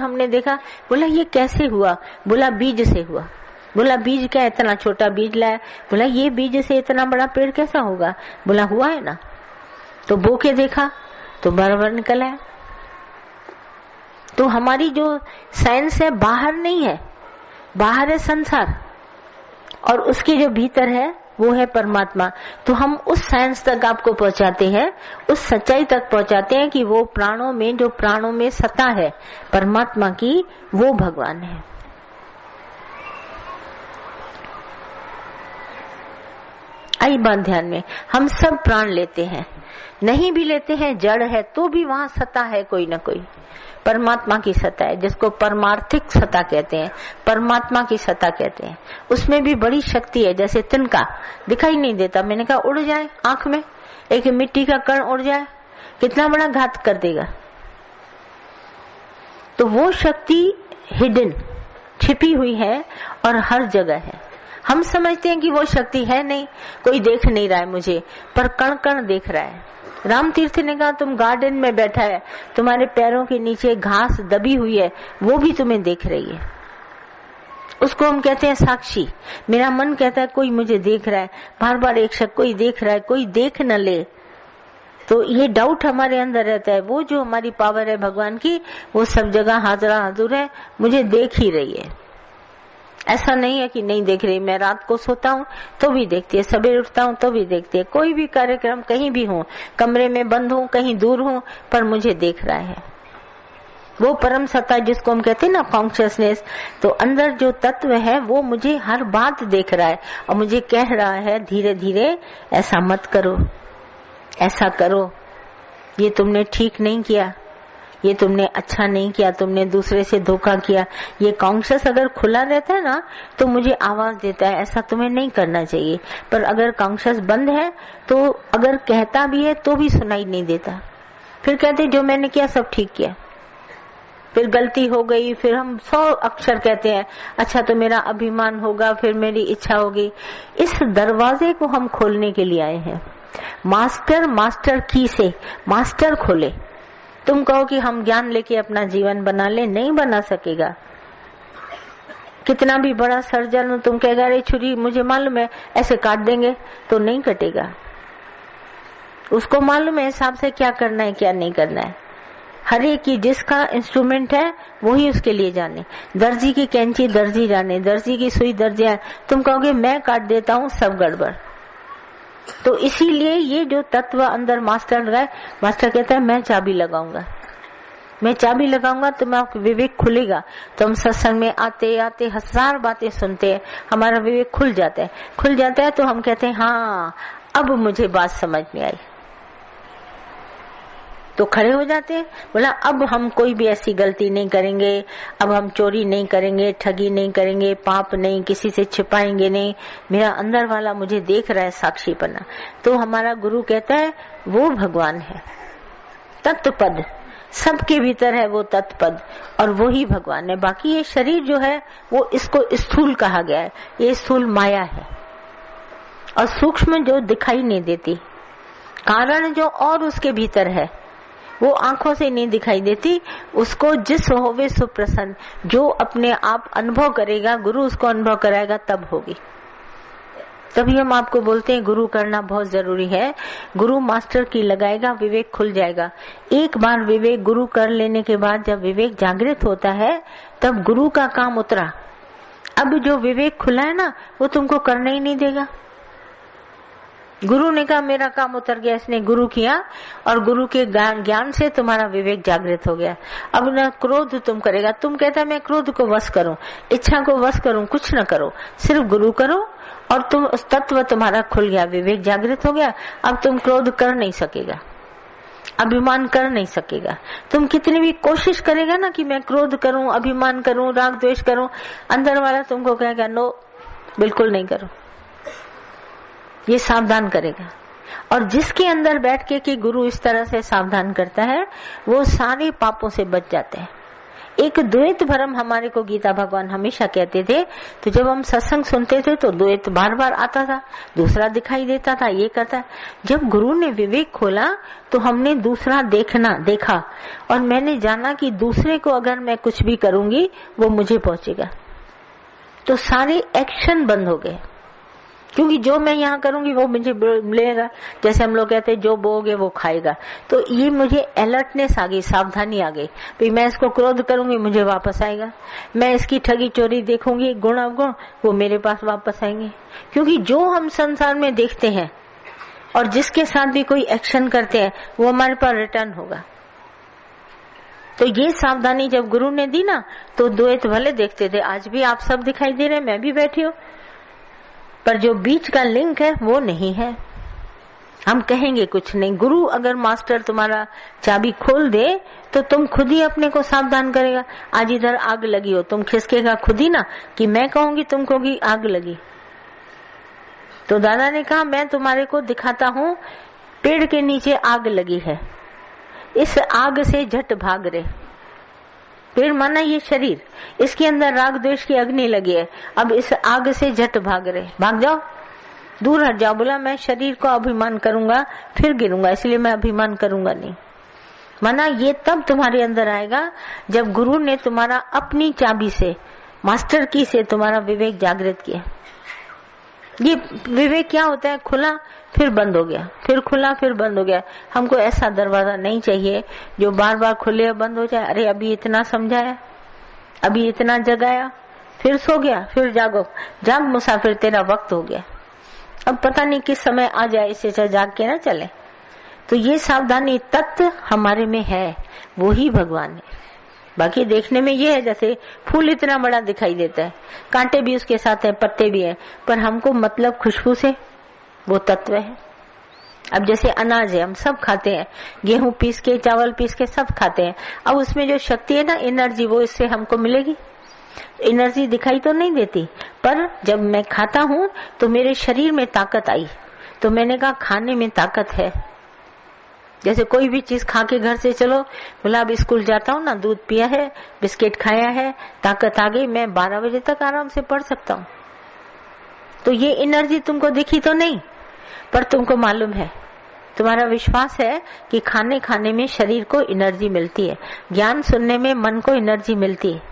हमने देखा, बोला ये कैसे हुआ? बोला बीज से हुआ। बोला बीज क्या, इतना छोटा बीज लाया? बोला ये बीज से इतना बड़ा पेड़ कैसा होगा? बोला हुआ है ना। तो बो के देखा तो बराबर निकला है। तो हमारी जो साइंस है बाहर नहीं है, बाहर है संसार, और उसके जो भीतर है वो है परमात्मा। तो हम उस साइंस तक आपको पहुंचाते हैं, उस सच्चाई तक पहुंचाते हैं कि वो प्राणों में, जो प्राणों में सत्ता है परमात्मा की, वो भगवान है। आई बात ध्यान में। हम सब प्राण लेते हैं, नहीं भी लेते हैं, जड़ है तो भी वहां सत्ता है कोई ना कोई, परमात्मा की सत्ता है, जिसको परमार्थिक सत्ता कहते हैं, परमात्मा की सत्ता कहते हैं। उसमें भी बड़ी शक्ति है। जैसे तिनका दिखाई नहीं देता, मैंने कहा उड़ जाए आंख में, एक मिट्टी का कण उड़ जाए, कितना बड़ा घात कर देगा। तो वो शक्ति हिडन, छिपी हुई है और हर जगह है। हम समझते हैं कि वो शक्ति है नहीं, कोई देख नहीं रहा है मुझे, पर कण कण देख रहा है। राम तीर्थ ने कहा तुम गार्डन में बैठा है, तुम्हारे पैरों के नीचे घास दबी हुई है, वो भी तुम्हें देख रही है। उसको हम कहते हैं साक्षी। मेरा मन कहता है कोई मुझे देख रहा है, बार बार एक शक, कोई देख रहा है, कोई देख न ले। तो ये डाउट हमारे अंदर रहता है। वो जो हमारी पावर है भगवान की, वो सब जगह हाजरा हाजुर है, मुझे देख ही रही है। ऐसा नहीं है कि नहीं देख रही। मैं रात को सोता हूँ तो भी देखती है, सवेरे उठता हूँ तो भी देखती है। कोई भी कार्यक्रम कहीं भी हूँ, कमरे में बंद हूँ, कहीं दूर हूँ, पर मुझे देख रहा है। वो परम सत्ता जिसको हम कहते हैं ना कॉन्शियसनेस, तो अंदर जो तत्व है वो मुझे हर बात देख रहा है और मुझे कह रहा है धीरे धीरे ऐसा मत करो, ऐसा करो, ये तुमने ठीक नहीं किया, ये तुमने अच्छा नहीं किया, तुमने दूसरे से धोखा किया। ये कॉन्शियस अगर खुला रहता है ना तो मुझे आवाज देता है ऐसा तुम्हें नहीं करना चाहिए। पर अगर कॉन्शियस बंद है तो अगर कहता भी है तो भी सुनाई नहीं देता। फिर कहते जो मैंने किया सब ठीक किया, फिर गलती हो गई, फिर हम 100 अक्षर कहते हैं, अच्छा तो मेरा अभिमान होगा, फिर मेरी इच्छा होगी। इस दरवाजे को हम खोलने के लिए आए हैं। मास्टर की से मास्टर खोले। तुम कहो कि हम ज्ञान लेके अपना जीवन बना ले, नहीं बना सकेगा। कितना भी बड़ा सर्जन हो, तुम कहेगा अरे छुरी मुझे मालूम है ऐसे काट देंगे, तो नहीं कटेगा। उसको मालूम है हिसाब से क्या करना है क्या नहीं करना है। हर एक की जिसका इंस्ट्रूमेंट है वही उसके लिए जाने। दर्जी की कैंची दर्जी जाने, दर्जी की सुई दर्जी जाने। तुम कहोगे मैं काट देता हूँ, सब गड़बड़। तो इसीलिए ये जो तत्व अंदर मास्टर लगाए, मास्टर कहता है मैं चाबी लगाऊंगा, मैं चाबी लगाऊंगा तो मैं विवेक खुलेगा। तो हम सत्संग में आते आते 1000 बातें सुनते हैं, हमारा विवेक खुल जाता है। खुल जाता है तो हम कहते हैं हाँ अब मुझे बात समझ में आई, तो खड़े हो जाते हैं। बोला अब हम कोई भी ऐसी गलती नहीं करेंगे, अब हम चोरी नहीं करेंगे, ठगी नहीं करेंगे, पाप नहीं, किसी से छिपाएंगे नहीं, मेरा अंदर वाला मुझे देख रहा है, साक्षीपना। तो हमारा गुरु कहता है वो भगवान है, तत्पद सबके भीतर है वो तत्पद, और वो ही भगवान है। बाकी ये शरीर जो है वो इसको स्थूल कहा गया है, ये स्थूल माया है, और सूक्ष्म जो दिखाई नहीं देती, कारण जो और उसके भीतर है वो आंखों से नहीं दिखाई देती। उसको जिस होवे सुप्रसन्न, जो अपने आप अनुभव करेगा, गुरु उसको अनुभव कराएगा तब होगी। तभी हम आपको बोलते हैं गुरु करना बहुत जरूरी है। गुरु मास्टर की लगाएगा, विवेक खुल जाएगा। एक बार विवेक गुरु कर लेने के बाद जब विवेक जागृत होता है तब गुरु का काम उतरा। अब जो विवेक खुला है ना वो तुमको करना ही नहीं देगा। गुरु ने कहा मेरा काम उतर गया, इसने गुरु किया और गुरु के ज्ञान से तुम्हारा विवेक जागृत हो गया। अब न क्रोध तुम करेगा, तुम कहता है मैं क्रोध को वश करूं, इच्छा को वश करूं, कुछ न करो, सिर्फ गुरु करो और तुम उस तत्व तुम्हारा खुल गया, विवेक जागृत हो गया। अब तुम क्रोध कर नहीं सकेगा, अभिमान कर नहीं सकेगा। तुम कितनी भी कोशिश करेगा ना कि मैं क्रोध करूं, अभिमान करूं, राग द्वेष करूं, अंदर वाला तुमको कहेगा नो, बिल्कुल नहीं करो। ये सावधान करेगा। और जिसके अंदर बैठ के कि गुरु इस तरह से सावधान करता है वो सारे पापों से बच जाते हैं। एक द्वैत भ्रम हमारे को गीता भगवान हमेशा कहते थे। तो जब हम सत्संग सुनते थे तो द्वैत बार बार आता था, दूसरा दिखाई देता था, ये करता। जब गुरु ने विवेक खोला तो हमने दूसरा देखा और मैंने जाना कि दूसरे को अगर मैं कुछ भी करूंगी वो मुझे पहुंचेगा। तो सारे एक्शन बंद हो गए, क्योंकि जो मैं यहाँ करूंगी वो मुझे मिलेगा। जैसे हम लोग कहते हैं जो बोओगे वो खाएगा। तो ये मुझे अलर्टनेस आ गई, सावधानी आ गई, भाई मैं इसको क्रोध करूंगी मुझे वापस आएगा, मैं इसकी ठगी चोरी देखूंगी, गुण अवगुण, वो मेरे पास वापस आएंगे। क्योंकि जो हम संसार में देखते हैं और जिसके साथ भी कोई एक्शन करते हैं वो हमारे पास रिटर्न होगा। तो ये सावधानी जब गुरु ने दी ना, तो द्वैत भले देखते थे, आज भी आप सब दिखाई दे रहे हैं, मैं भी बैठी हूँ, पर जो बीच का लिंक है वो नहीं है। हम कहेंगे कुछ नहीं, गुरु अगर मास्टर तुम्हारा चाबी खोल दे तो तुम खुद ही अपने को सावधान करेगा। आज इधर आग लगी हो, तुम खिसकेगा खुद ही ना, कि मैं कहूंगी तुम कहोगी आग लगी। तो दादा ने कहा मैं तुम्हारे को दिखाता हूँ, पेड़ के नीचे आग लगी है, इस आग से झट भाग रहे। पेड़ माना ये शरीर, इसके अंदर राग द्वेष की अग्नि लगी है, अब इस आग से झट भाग रहे, भाग जाओ, दूर हट जाओ। बोला मैं शरीर को अभिमान करूंगा फिर गिरूंगा, इसलिए मैं अभिमान करूंगा नहीं। माना ये तब तुम्हारे अंदर आएगा जब गुरु ने तुम्हारा अपनी चाबी से, मास्टर की से तुम्हारा विवेक जागृत किया। ये विवेक क्या होता है, खुला फिर बंद हो गया, फिर खुला फिर बंद हो गया। हमको ऐसा दरवाजा नहीं चाहिए जो बार बार खुले और बंद हो जाए। अरे अभी इतना समझाया, अभी इतना जगाया, फिर सो गया, फिर जागो, जाग मुसाफिर तेरा वक्त हो गया, अब पता नहीं किस समय आ जाए, इसे जाग के ना चले। तो ये सावधानी तत्व हमारे में है, वो ही भगवान है। बाकी देखने में ये है जैसे फूल इतना बड़ा दिखाई देता है, कांटे भी उसके साथ है, पत्ते भी है, पर हमको मतलब खुशबू से वो तत्व है। अब जैसे अनाज है, हम सब खाते हैं, गेहूं पीस के, चावल पीस के सब खाते हैं। अब उसमें जो शक्ति है ना, एनर्जी, वो इससे हमको मिलेगी। एनर्जी दिखाई तो नहीं देती, पर जब मैं खाता हूँ तो मेरे शरीर में ताकत आई। तो मैंने कहा खाने में ताकत है। जैसे कोई भी चीज खा के घर से चलो, बोला अब स्कूल जाता हूँ ना, दूध पिया है, बिस्किट खाया है, ताकत आ गई, मैं 12 बजे तक आराम से पढ़ सकता हूँ। तो ये एनर्जी तुमको दिखी तो नहीं, पर तुमको मालूम है, तुम्हारा विश्वास है कि खाने खाने में शरीर को एनर्जी मिलती है, ज्ञान सुनने में मन को एनर्जी मिलती है,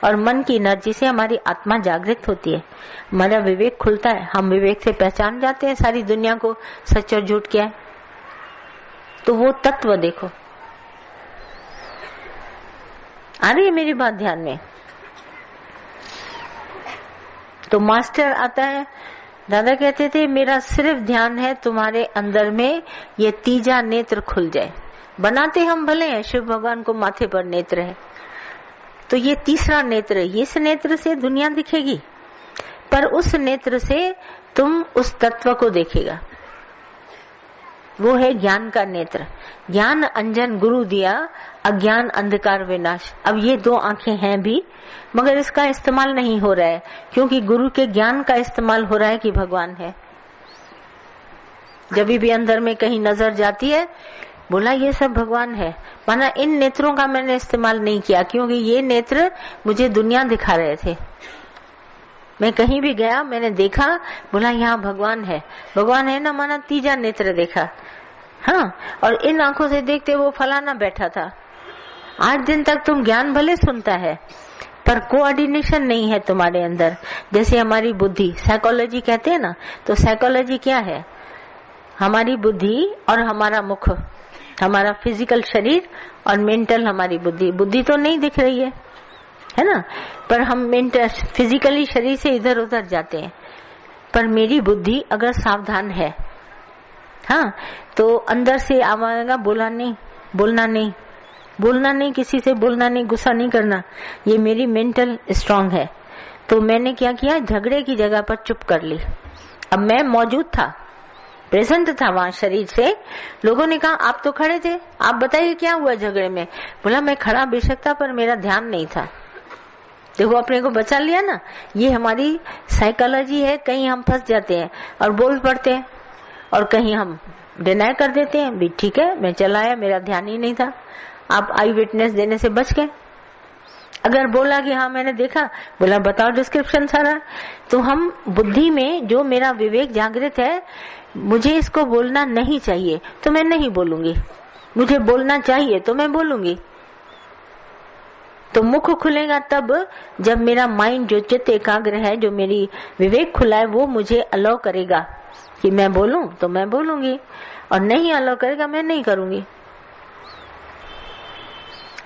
और मन की एनर्जी से हमारी आत्मा जागृत होती है, हमारा विवेक खुलता है, हम विवेक से पहचान जाते हैं सारी दुनिया को, सच और झूठ क्या है। तो वो तत्व देखो, आ रही है मेरी बात ध्यान में। तो मास्टर आता है, दादा कहते थे मेरा सिर्फ ध्यान है तुम्हारे अंदर में ये तीजा नेत्र खुल जाए। बनाते हम भले हैं, शिव भगवान को माथे पर नेत्र है, तो ये तीसरा नेत्र, इस नेत्र से दुनिया दिखेगी, पर उस नेत्र से तुम उस तत्व को देखेगा, वो है ज्ञान का नेत्र। ज्ञान अंजन गुरु दिया, अज्ञान अंधकार विनाश। अब ये 2 आंखें हैं भी, मगर इसका इस्तेमाल नहीं हो रहा है, क्योंकि गुरु के ज्ञान का इस्तेमाल हो रहा है कि भगवान है। जब भी अंदर में कहीं नजर जाती है, बोला ये सब भगवान है, माना इन नेत्रों का मैंने इस्तेमाल नहीं किया, क्योंकि ये नेत्र मुझे दुनिया दिखा रहे थे। मैं कहीं भी गया, मैंने देखा, बोला यहाँ भगवान है, भगवान है ना, माना तीजा नेत्र देखा। हाँ, और इन आंखों से देखते वो फलाना बैठा था। 8 दिन तक तुम ज्ञान भले सुनता है, पर कोऑर्डिनेशन नहीं है तुम्हारे अंदर। जैसे हमारी बुद्धि, साइकोलॉजी कहते हैं ना, तो साइकोलॉजी क्या है, हमारी बुद्धि और हमारा मुख, हमारा फिजिकल शरीर और मेंटल हमारी बुद्धि। बुद्धि तो नहीं दिख रही है ना, पर हम मेंटल फिजिकली शरीर से इधर उधर जाते हैं, पर मेरी बुद्धि अगर सावधान है, हाँ, तो अंदर से आवाएगा, बोलना नहीं, किसी से बोलना नहीं, गुस्सा नहीं करना, ये मेरी मेंटल स्ट्रांग है। तो मैंने क्या किया, झगड़े की जगह पर चुप कर ली। अब मैं मौजूद था, प्रेजेंट था वहां शरीर से। लोगों ने कहा आप तो खड़े थे, आप बताइए क्या हुआ झगड़े में। बोला मैं खड़ा बेशक था, पर मेरा ध्यान नहीं था। देखो अपने को बचा लिया ना। ये हमारी साइकोलॉजी है, कहीं हम फंस जाते हैं और बोल पड़ते हैं, और कहीं हम डिनाई कर देते हैं, भी ठीक है मैं चलाया, मेरा ध्यान ही नहीं था। आप आई विटनेस देने से बच गए। अगर बोला कि हाँ मैंने देखा, बोला बताओ डिस्क्रिप्शन सारा, तो हम बुद्धि में जो मेरा विवेक जागृत है, मुझे इसको बोलना नहीं चाहिए तो मैं नहीं बोलूंगी, मुझे बोलना चाहिए तो मैं बोलूंगी। तो मुख खुलेगा तब जब मेरा माइंड, जो चित्त एकाग्र है, जो मेरी विवेक खुला है, वो मुझे अलाउ करेगा कि मैं बोलूं तो मैं बोलूंगी, और नहीं अलाउ करेगा मैं नहीं करूंगी।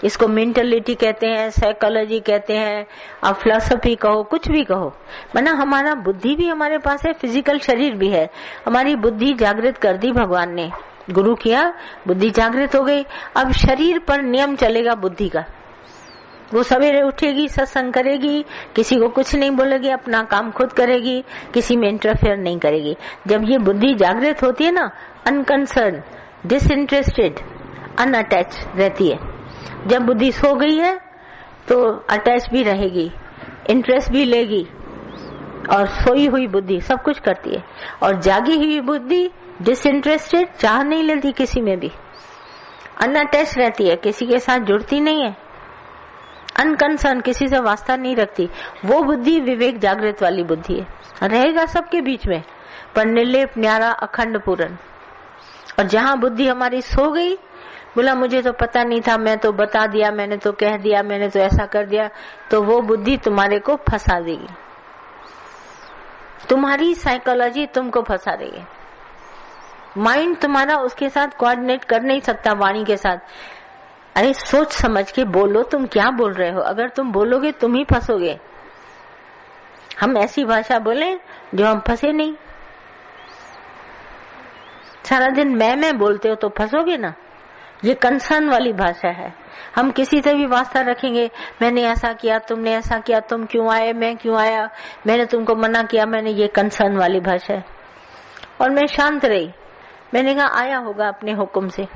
इसको मेंटलिटी कहते हैं, साइकोलॉजी कहते हैं, आप फिलॉसफी कहो, कुछ भी कहो, माना हमारा बुद्धि भी हमारे पास है, फिजिकल शरीर भी है, हमारी बुद्धि जागृत कर दी भगवान ने, गुरु किया, बुद्धि जागृत हो गई। अब शरीर पर नियम चलेगा बुद्धि का, वो सवेरे उठेगी, सत्संग करेगी, किसी को कुछ नहीं बोलेगी, अपना काम खुद करेगी, किसी में इंटरफेयर नहीं करेगी। जब ये बुद्धि जागृत होती है ना, अनकंसर्न, डिसइंटरेस्टेड, अनअटैच रहती है। जब बुद्धि सो गई है तो अटैच भी रहेगी, इंटरेस्ट भी लेगी, और सोई हुई बुद्धि सब कुछ करती है। और जागी हुई बुद्धि डिसइंटरेस्टेड, चाह नहीं लेती किसी में भी, अनअटैच रहती है, किसी के साथ जुड़ती नहीं है, अनकंसर्न, किसी से वास्ता नहीं रखती। वो बुद्धि विवेक जागृत वाली बुद्धि है, रहेगा सबके बीच में, पर निर्लेप, न्यारा, अखंड, पूर्ण। और जहां बुद्धि हमारी सो गई, बोला मुझे तो पता नहीं था, मैं तो बता दिया, मैंने तो कह दिया, मैंने तो ऐसा कर दिया, तो वो बुद्धि तुम्हारे को फंसा देगी, तुम्हारी साइकोलॉजी तुमको फंसा देगी। माइंड तुम्हारा उसके साथ कोऑर्डिनेट कर नहीं सकता वाणी के साथ। अरे सोच समझ के बोलो, तुम क्या बोल रहे हो, अगर तुम बोलोगे तुम ही फंसोगे। हम ऐसी भाषा बोले जो हम फंसे नहीं। सारा दिन मैं बोलते हो तो फंसोगे ना। ये कंसर्न वाली भाषा है। हम किसी से भी वास्ता रखेंगे, मैंने ऐसा किया, तुमने ऐसा किया, तुम क्यों आए, मैं क्यों आया, मैंने तुमको मना किया, मैंने, ये कंसर्न वाली भाषा है। और मैं शांत रही, मैंने कहा आया होगा अपने हुक्म से,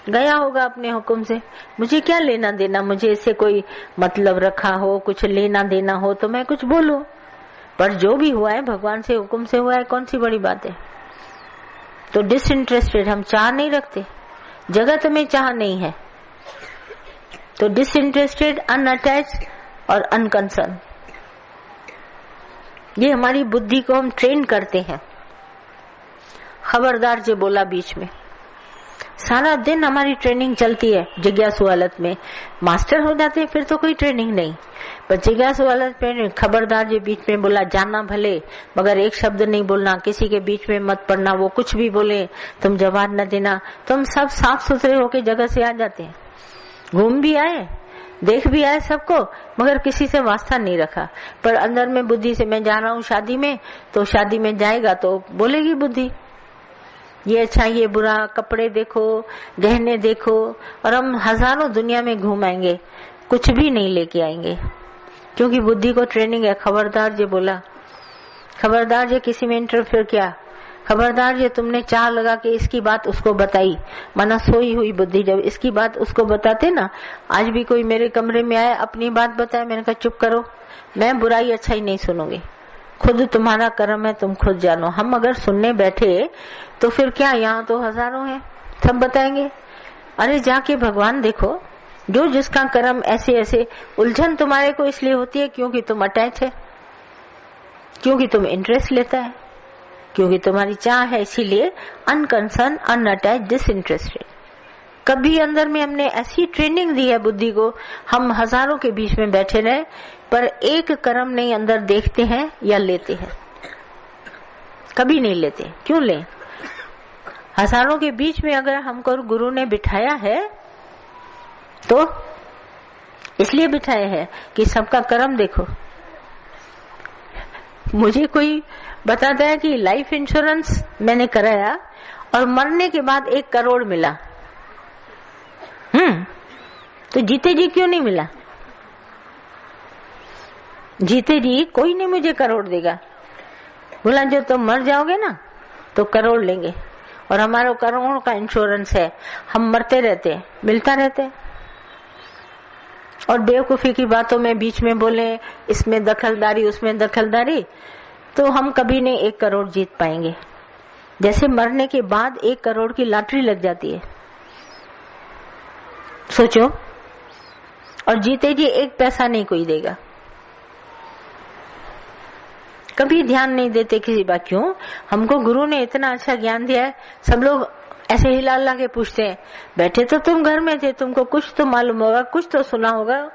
गया होगा अपने हुक्म से, मुझे क्या लेना देना, मुझे इससे कोई मतलब रखा हो, कुछ लेना देना हो तो मैं कुछ बोलूं, पर जो भी हुआ है भगवान से हुक्म से हुआ है, कौन सी बड़ी बात है। तो डिसइंटरेस्टेड, हम चाह नहीं रखते, जगत में चाह नहीं है, तो डिसइंटरेस्टेड, अनअटैच्ड और अनकंसर्न, ये हमारी बुद्धि को हम ट्रेन करते हैं। खबरदार जो बोला बीच में, सारा दिन हमारी ट्रेनिंग चलती है जिज्ञासु हालत में। मास्टर हो जाते हैं फिर तो कोई ट्रेनिंग नहीं, पर जिज्ञासु हालत में खबरदार जो बीच में बोला, जानना भले मगर एक शब्द नहीं बोलना, किसी के बीच में मत पड़ना, वो कुछ भी बोले तुम जवाब न देना। तुम सब साफ सुथरे होके जगह से आ जाते हैं, घूम भी आए, देख भी आए सबको, मगर किसी से वास्ता नहीं रखा। पर अंदर में बुद्धि से, मैं जा रहा हूँ शादी में, तो शादी में जाएगा तो बोलेगी बुद्धि, ये अच्छा ये बुरा, कपड़े देखो, गहने देखो, और हम हजारों दुनिया में घूम आएंगे, कुछ भी नहीं लेके आएंगे, क्योंकि बुद्धि को ट्रेनिंग है। खबरदार जो बोला, खबरदार जो किसी में इंटरफेयर किया, खबरदार जो तुमने चाह लगा के इसकी बात उसको बताई, माना सोई हुई बुद्धि जब इसकी बात उसको बताते ना। आज भी कोई मेरे कमरे में आया, अपनी बात बताए, मैंने कहा चुप करो, मैं बुराई अच्छाई नहीं सुनूंगी, खुद तुम्हारा कर्म है, तुम खुद जानो। हम अगर सुनने बैठे तो फिर क्या, यहाँ तो हजारों हैं, सब बताएंगे। अरे जाके भगवान देखो, जो जिसका कर्म ऐसे ऐसे, उलझन तुम्हारे को इसलिए होती है क्योंकि तुम अटैच है, क्योंकि तुम इंटरेस्ट लेता है, क्योंकि तुम्हारी चाह है, इसीलिए अनकंसर्न, अनअटैच, डिसइंटरेस्टेड। कभी अंदर में हमने ऐसी ट्रेनिंग दी है बुद्धि को, हम हजारों के बीच में बैठे रहे पर एक कर्म नहीं अंदर देखते हैं या लेते हैं, कभी नहीं लेते। क्यों लें? हजारों के बीच में अगर हमको गुरु ने बिठाया है तो इसलिए बिठाया है कि सबका कर्म देखो। मुझे कोई बताता है कि लाइफ इंश्योरेंस मैंने कराया और मरने के बाद 1 करोड़ मिला, तो जीते जी क्यों नहीं मिला? जीते जी कोई नहीं मुझे करोड़ देगा। बोला जो तुम मर जाओगे ना तो करोड़ लेंगे, और हमारा करोड़ों का इंश्योरेंस है, हम मरते रहते, मिलता रहते। और बेवकूफी की बातों में बीच में बोले, इसमें दखलदारी, उसमें दखलदारी, तो हम कभी नहीं 1 करोड़ जीत पाएंगे। जैसे मरने के बाद 1 करोड़ की लॉटरी लग जाती है। सोचो, और जीते जी एक पैसा नहीं कोई देगा। कभी ध्यान नहीं देते किसी बात। क्यों? हमको गुरु ने इतना अच्छा ज्ञान दिया है। सब लोग ऐसे हिला हिला के पूछते हैं, बैठे तो तुम घर में थे, तुमको कुछ तो मालूम होगा, कुछ तो सुना होगा।